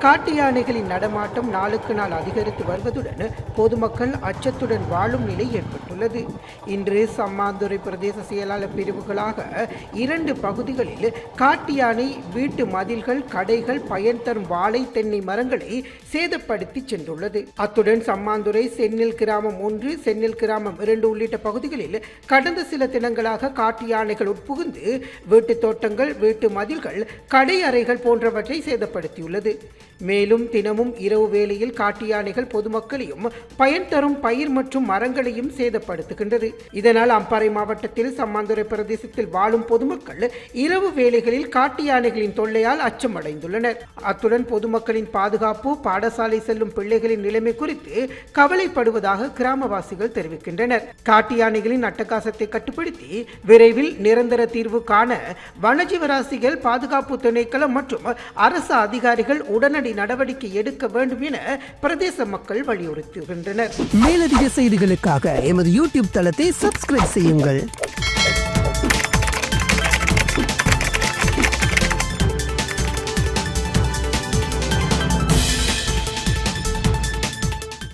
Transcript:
காட்டு யானைகளின் நடமாட்டம் நாளுக்கு நாள் அதிகரித்து வருவதுடன் பொதுமக்கள் அச்சத்துடன் வாழும் நிலை ஏற்பட்டுள்ளது. இன்று சம்மாந்துறை பிரதேச செயலாளர் பிரிவுகளாக 2 பகுதிகளில் காட்டு யானை வீட்டு மதில்கள், கடைகள், பயன் தரும் வாழை, தென்னை மரங்களை சேதப்படுத்தி சென்றுள்ளது. அத்துடன் சம்மாந்துறை சென்னில் கிராமம் 1, சென்னில் கிராமம் 2 உள்ளிட்ட பகுதிகளில் கடந்த சில தினங்களாக காட்டு யானைகள் உட்புகுந்து வீட்டு தோட்டங்கள், வீட்டு மதில்கள், கடை அறைகள் போன்றவற்றை சேதப்படுத்தியுள்ளது. மேலும் தினமும் இரவு வேளையில் காட்டு யானைகள் பொதுமக்களையும் பயன் தரும் பயிர் மற்றும் மரங்களையும் சேதப்படுத்துகின்றது. இதனால் அம்பாறை மாவட்டத்தில் சம்மாந்துறை பிரதேசத்தில் வாழும் பொதுமக்கள் இரவு வேளைகளில் காட்டு யானைகளின் தொல்லையால் அச்சமடைந்துள்ளனர். அத்துடன் பொதுமக்களின் பாதுகாப்பு, பாடசாலை செல்லும் பிள்ளைகளின் நிலைமை குறித்து கவலைப்படுவதாக கிராமவாசிகள் தெரிவிக்கின்றனர். காட்டு யானைகளின் அட்டகாசத்தை கட்டுப்படுத்தி விரைவில் நிரந்தர தீர்வு காண வனஜீவராசிகள் பாதுகாப்பு திணைக்களம் மற்றும் அரசு அதிகாரிகள் உடனடி நடவடிக்கை எடுக்க வேண்டும் என பிரதேச மக்கள் வலியுறுத்துகின்றனர். மேலதிக செய்திகளுக்காக எமது யூடியூப் தளத்தை சப்ஸ்கிரைப் செய்யுங்கள்.